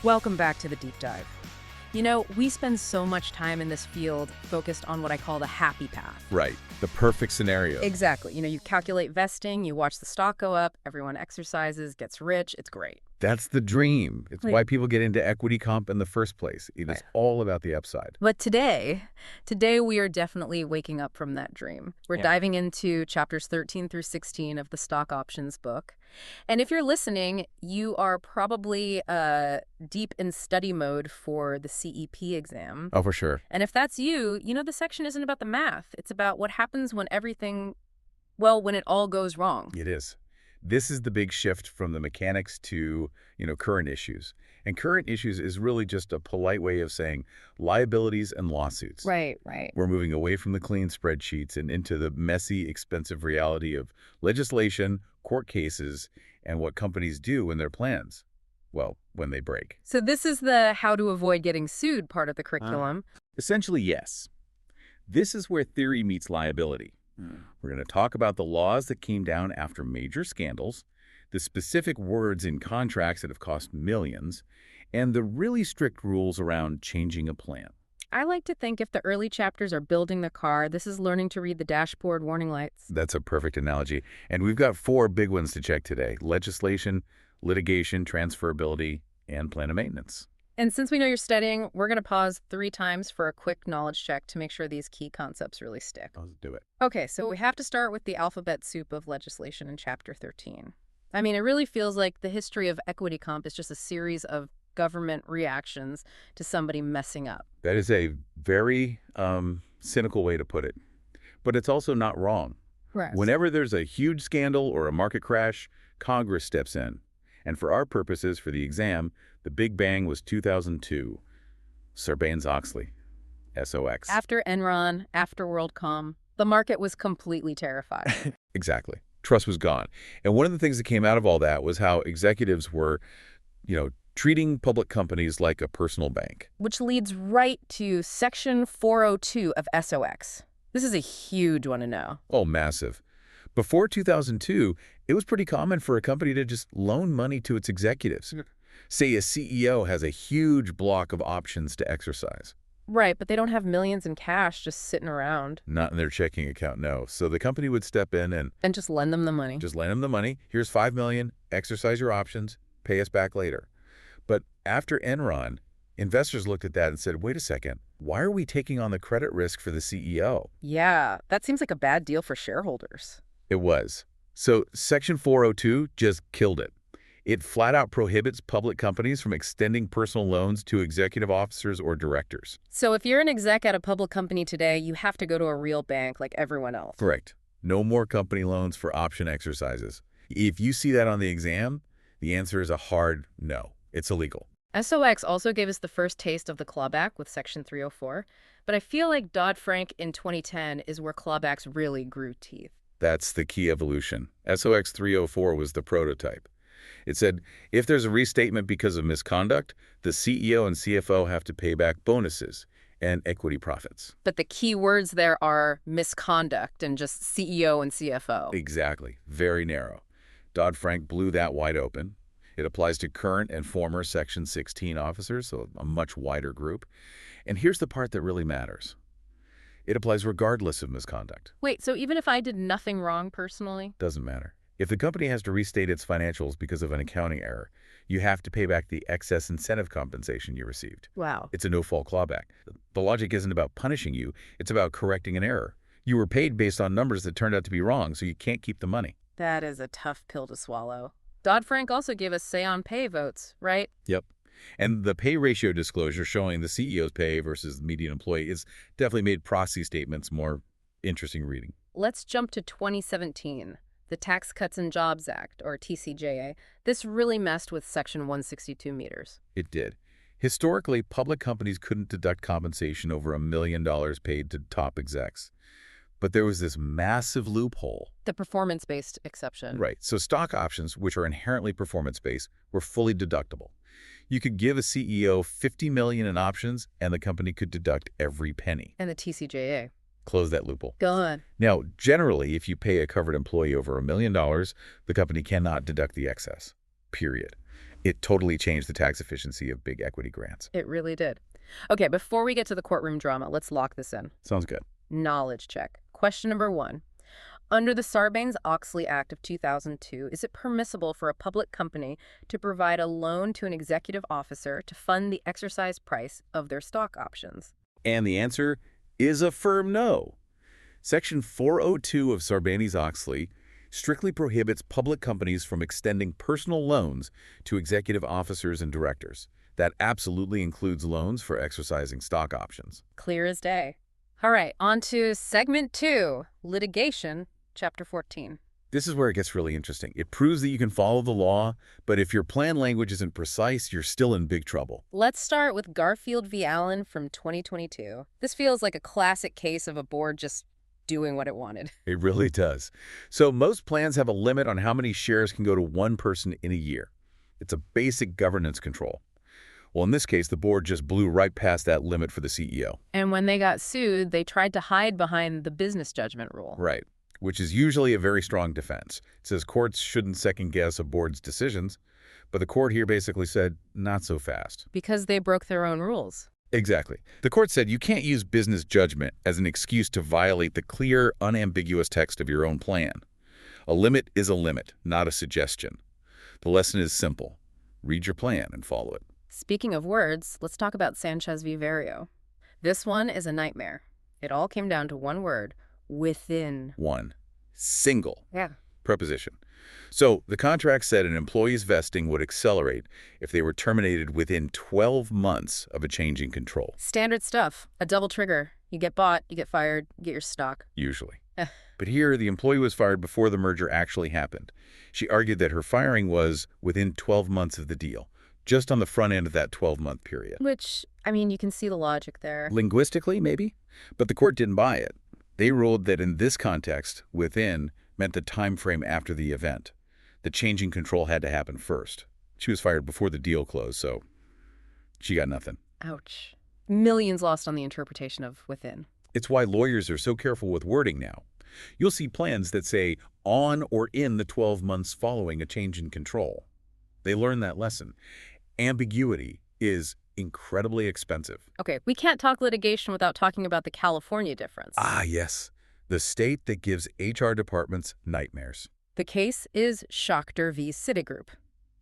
Welcome back to the deep dive. You know, we spend so much time in this field focused on what I call the happy path. Right. The perfect scenario. Exactly. You know, you calculate vesting, you watch the stock go up, everyone exercises, gets rich. It's great. That's the dream. It's Like- why people get into equity comp in the first place. It is all about the upside. But today we are definitely waking up from that dream. We're diving into chapters 13 through 16 of the Stock Options book. And if you're listening, you are probably deep in study mode for the CEP exam. Oh, for sure. And if that's you, you know, the section isn't about the math. It's about what happens when when it all goes wrong. It is. This is the big shift from the mechanics to, current issues. And current issues is really just a polite way of saying liabilities and lawsuits. Right. We're moving away from the clean spreadsheets and into the messy, expensive reality of legislation, court cases, and what companies do in their plans. Well, when they break. So this is the how to avoid getting sued part of the curriculum. Essentially, yes. This is where theory meets liability. We're going to talk about the laws that came down after major scandals, the specific words in contracts that have cost millions, and the really strict rules around changing a plan. I like to think if the early chapters are building the car, this is learning to read the dashboard warning lights. That's a perfect analogy. And we've got 4 big ones to check today: legislation, litigation, transferability, and plan of maintenance. And since we know you're studying, we're going to pause 3 times for a quick knowledge check to make sure these key concepts really stick. Let's do it. Okay, so we have to start with the alphabet soup of legislation in Chapter 13. I mean, it really feels like the history of equity comp is just a series of government reactions to somebody messing up. That is a very cynical way to put it. But it's also not wrong. Right. Whenever there's a huge scandal or a market crash, Congress steps in. And for our purposes, for the exam, the big bang was 2002. Sarbanes-Oxley, SOX. After Enron, after WorldCom, the market was completely terrified. Exactly. Trust was gone. And one of the things that came out of all that was how executives were, treating public companies like a personal bank. Which leads right to Section 402 of SOX. This is a huge one to know. Oh, massive. Before 2002, it was pretty common for a company to just loan money to its executives. Say a CEO has a huge block of options to exercise. Right, but they don't have millions in cash just sitting around. Not in their checking account, no. So the company would step in and just lend them the money. just lend them the money. Here's $5 million, exercise your options, pay us back later. But after Enron, investors looked at that and said, wait a second, why are we taking on the credit risk for the CEO? Yeah, that seems like a bad deal for shareholders. It was. So Section 402 just killed it. It flat out prohibits public companies from extending personal loans to executive officers or directors. So if you're an exec at a public company today, you have to go to a real bank like everyone else. Correct. No more company loans for option exercises. If you see that on the exam, the answer is a hard no. It's illegal. SOX also gave us the first taste of the clawback with Section 304, but I feel like Dodd-Frank in 2010 is where clawbacks really grew teeth. That's the key evolution. SOX 304 was the prototype. It said, if there's a restatement because of misconduct, the CEO and CFO have to pay back bonuses and equity profits. But the key words there are misconduct and just CEO and CFO. Exactly. Very narrow. Dodd-Frank blew that wide open. It applies to current and former Section 16 officers, so a much wider group. And here's the part that really matters. It applies regardless of misconduct. Wait, so even if I did nothing wrong personally? Doesn't matter. If the company has to restate its financials because of an accounting error, you have to pay back the excess incentive compensation you received. Wow. It's a no-fault clawback. The logic isn't about punishing you. It's about correcting an error. You were paid based on numbers that turned out to be wrong, so you can't keep the money. That is a tough pill to swallow. Dodd-Frank also gave us say-on-pay votes, right? Yep. And the pay ratio disclosure showing the CEO's pay versus the median employee is definitely made proxy statements more interesting reading. Let's jump to 2017. The Tax Cuts and Jobs Act, or TCJA. This really messed with Section 162 meters. It did. Historically, public companies couldn't deduct compensation over $1 million paid to top execs. But there was this massive loophole. The performance-based exception. Right. So stock options, which are inherently performance-based, were fully deductible. You could give a CEO $50 million in options, and the company could deduct every penny. And the TCJA. Close that loophole. Go on. Now, generally, if you pay a covered employee over $1 million, the company cannot deduct the excess, period. It totally changed the tax efficiency of big equity grants. It really did. Okay, before we get to the courtroom drama, let's lock this in. Sounds good. Knowledge check. Question number 1. Under the Sarbanes-Oxley Act of 2002, is it permissible for a public company to provide a loan to an executive officer to fund the exercise price of their stock options? And the answer is a firm no. Section 402 of Sarbanes-Oxley strictly prohibits public companies from extending personal loans to executive officers and directors. That absolutely includes loans for exercising stock options. Clear as day. All right, on to segment 2, litigation, chapter 14. This is where it gets really interesting. It proves that you can follow the law, but if your plan language isn't precise, you're still in big trouble. Let's start with Garfield v. Allen from 2022. This feels like a classic case of a board just doing what it wanted. It really does. So most plans have a limit on how many shares can go to one person in a year. It's a basic governance control. Well, in this case, the board just blew right past that limit for the CEO. And when they got sued, they tried to hide behind the business judgment rule. Right, which is usually a very strong defense. It says courts shouldn't second-guess a board's decisions, but the court here basically said, not so fast. Because they broke their own rules. Exactly. The court said you can't use business judgment as an excuse to violate the clear, unambiguous text of your own plan. A limit is a limit, not a suggestion. The lesson is simple. Read your plan and follow it. Speaking of words, let's talk about Sanchez v. Vario. This one is a nightmare. It all came down to one word, within. One single Yeah. preposition. So the contract said an employee's vesting would accelerate if they were terminated within 12 months of a change in control. Standard stuff. A double trigger. You get bought, you get fired, you get your stock. Usually. But here, the employee was fired before the merger actually happened. She argued that her firing was within 12 months of the deal, just on the front end of that 12-month period. Which, I mean, you can see the logic there. Linguistically, maybe? But the court didn't buy it. They ruled that in this context, within meant the time frame after the event. The change in control had to happen first. She was fired before the deal closed, so she got nothing. Ouch. Millions lost on the interpretation of within. It's why lawyers are so careful with wording now. You'll see plans that say on or in the 12 months following a change in control. They learned that lesson. Ambiguity is incredibly expensive. Okay, we can't talk litigation without talking about the California difference. Ah, yes. The state that gives HR departments nightmares. The case is Schachter v. Citigroup,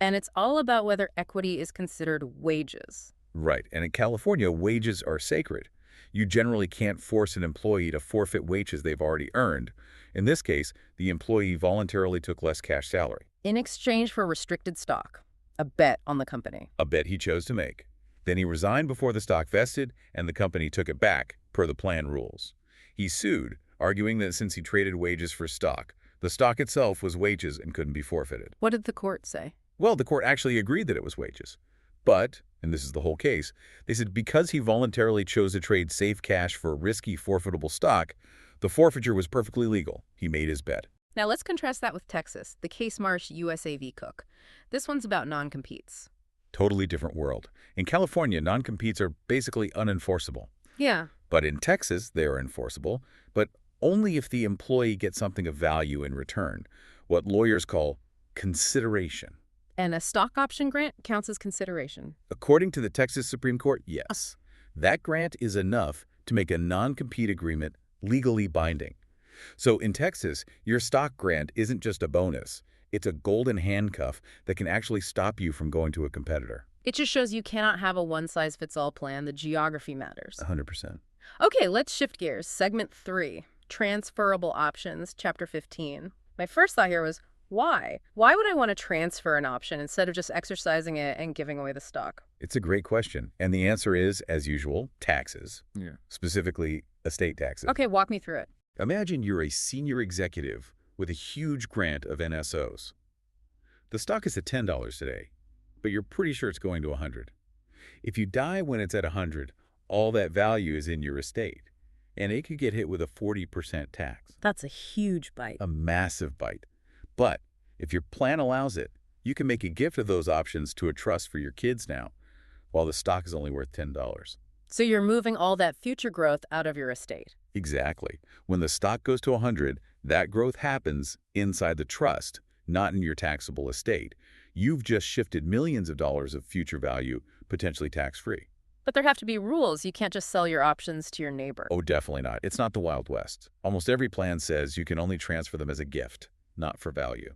and it's all about whether equity is considered wages. Right, and in California, wages are sacred. You generally can't force an employee to forfeit wages they've already earned. In this case, the employee voluntarily took less cash salary. In exchange for restricted stock, a bet on the company. A bet he chose to make. Then he resigned before the stock vested, and the company took it back, per the plan rules. He sued, arguing that since he traded wages for stock, the stock itself was wages and couldn't be forfeited. What did the court say? Well, the court actually agreed that it was wages. But, and this is the whole case, they said because he voluntarily chose to trade safe cash for risky forfeitable stock, the forfeiture was perfectly legal. He made his bet. Now let's contrast that with Texas, the case Marsh USA v. Cook. This one's about non-competes. Totally different world. In California, non-competes are basically unenforceable. Yeah. But in Texas, they are enforceable, but only if the employee gets something of value in return, what lawyers call consideration. And a stock option grant counts as consideration. According to the Texas Supreme Court, yes. That grant is enough to make a non-compete agreement legally binding. So in Texas, your stock grant isn't just a bonus. It's a golden handcuff that can actually stop you from going to a competitor. It just shows you cannot have a one-size-fits-all plan. The geography matters. 100%. Okay, let's shift gears. Segment 3, Transferable Options, Chapter 15. My first thought here was, why? Why would I want to transfer an option instead of just exercising it and giving away the stock? It's a great question. And the answer is, as usual, taxes. Yeah. Specifically, estate taxes. Okay, walk me through it. Imagine you're a senior executive with a huge grant of NSOs. The stock is at $10 today, but you're pretty sure it's going to 100. If you die when it's at 100, all that value is in your estate, and it could get hit with a 40% tax. That's a huge bite. A massive bite. But if your plan allows it, you can make a gift of those options to a trust for your kids now, while the stock is only worth $10. So you're moving all that future growth out of your estate. Exactly. When the stock goes to 100, that growth happens inside the trust, not in your taxable estate. You've just shifted millions of dollars of future value, potentially tax-free. But there have to be rules. You can't just sell your options to your neighbor. Oh, definitely not. It's not the Wild West. Almost every plan says you can only transfer them as a gift, not for value.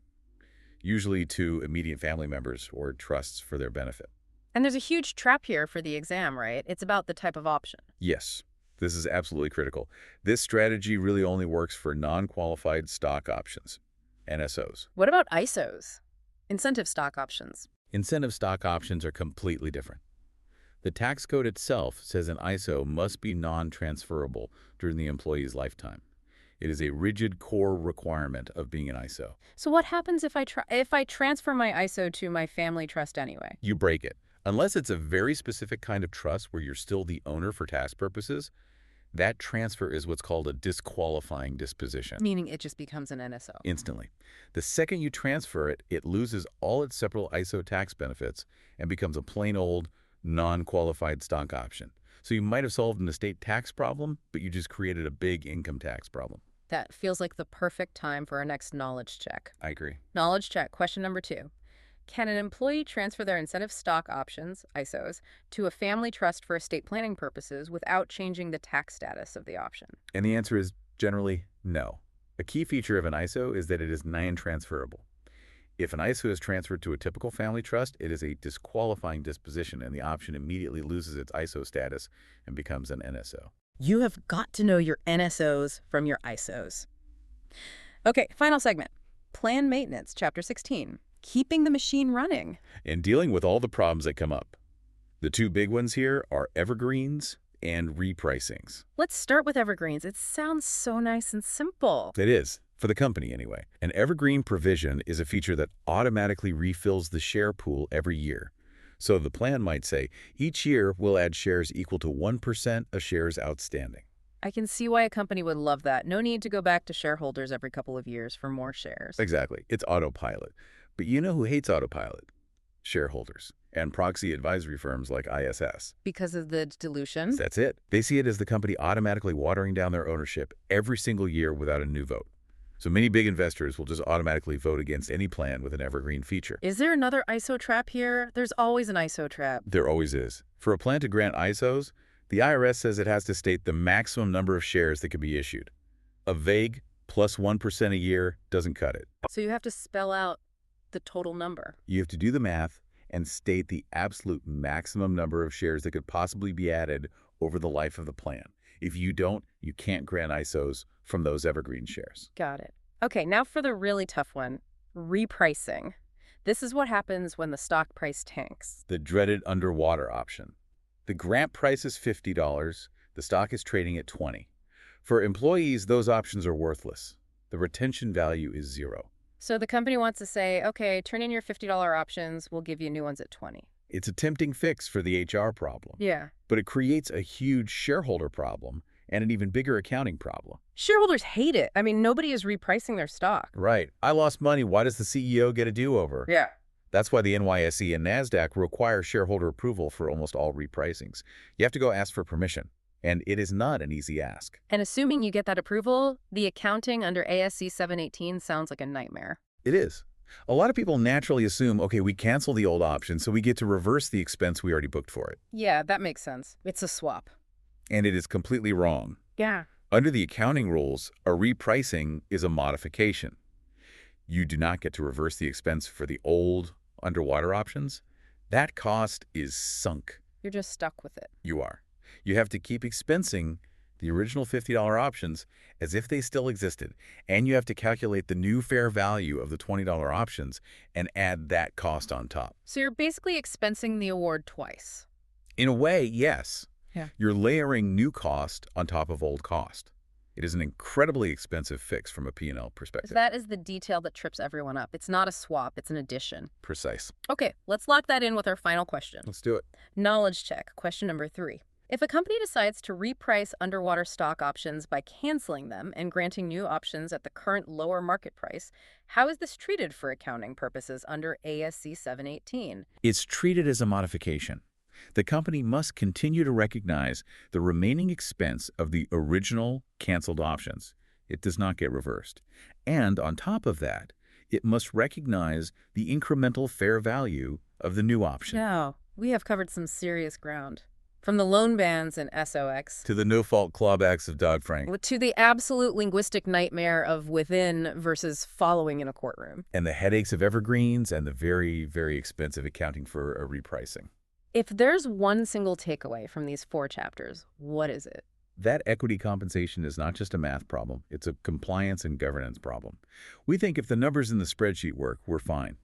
Usually to immediate family members or trusts for their benefit. And there's a huge trap here for the exam, right? It's about the type of option. Yes, this is absolutely critical. This strategy really only works for non-qualified stock options, NSOs. What about ISOs? Incentive stock options. Incentive stock options are completely different. The tax code itself says an ISO must be non-transferable during the employee's lifetime. It is a rigid core requirement of being an ISO. So what happens if I transfer my ISO to my family trust anyway? You break it. Unless it's a very specific kind of trust where you're still the owner for tax purposes, that transfer is what's called a disqualifying disposition. Meaning it just becomes an NSO. Instantly. The second you transfer it, it loses all its separate ISO tax benefits and becomes a plain old non-qualified stock option. So you might have solved an estate tax problem, but you just created a big income tax problem. That feels like the perfect time for our next knowledge check. I agree. Knowledge check. Question number 2. Can an employee transfer their incentive stock options, ISOs, to a family trust for estate planning purposes without changing the tax status of the option? And the answer is generally no. A key feature of an ISO is that it is non-transferable. If an ISO is transferred to a typical family trust, it is a disqualifying disposition and the option immediately loses its ISO status and becomes an NSO. You have got to know your NSOs from your ISOs. Okay, final segment. Plan maintenance, Chapter 16. Keeping the machine running. And dealing with all the problems that come up. The two big ones here are evergreens and repricings. Let's start with evergreens. It sounds so nice and simple. It is, for the company anyway. An evergreen provision is a feature that automatically refills the share pool every year. So the plan might say, each year we'll add shares equal to 1% of shares outstanding. I can see why a company would love that. No need to go back to shareholders every couple of years for more shares. Exactly. It's autopilot. But you know who hates autopilot? Shareholders and proxy advisory firms like ISS. Because of the dilution? That's it. They see it as the company automatically watering down their ownership every single year without a new vote. So many big investors will just automatically vote against any plan with an evergreen feature. Is there another ISO trap here? There's always an ISO trap. There always is. For a plan to grant ISOs, the IRS says it has to state the maximum number of shares that can be issued. A vague plus 1% a year doesn't cut it. So you have to spell out the total number. You have to do the math and state the absolute maximum number of shares that could possibly be added over the life of the plan. If you don't, you can't grant ISOs from those evergreen shares. Got it. Okay, now for the really tough one, repricing. This is what happens when the stock price tanks. The dreaded underwater option. The grant price is $50. The stock is trading at $20. For employees, those options are worthless. The retention value is zero. So the company wants to say, okay, turn in your $50 options, we'll give you new ones at $20. It's a tempting fix for the HR problem. Yeah. But it creates a huge shareholder problem and an even bigger accounting problem. Shareholders hate it. I mean, nobody is repricing their stock. Right. I lost money. Why does the CEO get a do-over? Yeah. That's why the NYSE and NASDAQ require shareholder approval for almost all repricings. You have to go ask for permission, and it is not an easy ask. And assuming you get that approval, the accounting under ASC 718 sounds like a nightmare. It is. A lot of people naturally assume, okay, we cancel the old option, so we get to reverse the expense we already booked for it. Yeah, that makes sense. It's a swap. And it is completely wrong. Yeah. Under the accounting rules, a repricing is a modification. You do not get to reverse the expense for the old underwater options. That cost is sunk. You're just stuck with it. You are. You have to keep expensing the original $50 options as if they still existed, and you have to calculate the new fair value of the $20 options and add that cost on top. So you're basically expensing the award twice. In a way, yes. Yeah. You're layering new cost on top of old cost. It is an incredibly expensive fix from a P&L perspective. That is the detail that trips everyone up. It's not a swap, it's an addition. Precise. Okay, let's lock that in with our final question. Let's do it. Knowledge check, question number 3. If a company decides to reprice underwater stock options by canceling them and granting new options at the current lower market price, how is this treated for accounting purposes under ASC 718? It's treated as a modification. The company must continue to recognize the remaining expense of the original canceled options. It does not get reversed. And on top of that, It must recognize the incremental fair value of the new option. Yeah, we have covered some serious ground. From the loan bans and SOX To the no-fault clawbacks of Dodd-Frank. to the absolute linguistic nightmare of within versus following in a courtroom. And the headaches of evergreens and the very, very expensive accounting for a repricing. If there's one single takeaway from these 4 chapters, what is it? That equity compensation is not just a math problem, it's a compliance and governance problem. We think if the numbers in the spreadsheet work, we're fine.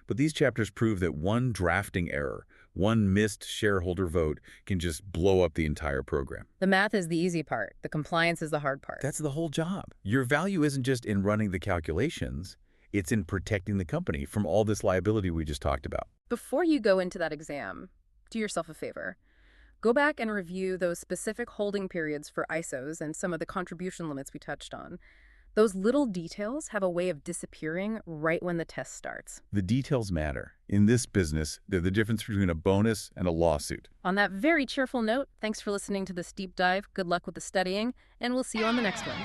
But these chapters prove that one drafting error, one missed shareholder vote, can just blow up the entire program. The math is the easy part. The compliance is the hard part. That's the whole job. Your value isn't just in running the calculations, it's in protecting the company from all this liability we just talked about. Before you go into that exam, do yourself a favor. Go back and review those specific holding periods for ISOs and some of the contribution limits we touched on. Those little details have a way of disappearing right when the test starts. The details matter. In this business, they're the difference between a bonus and a lawsuit. On that very cheerful note, thanks for listening to this deep dive. Good luck with the studying, and we'll see you on the next one.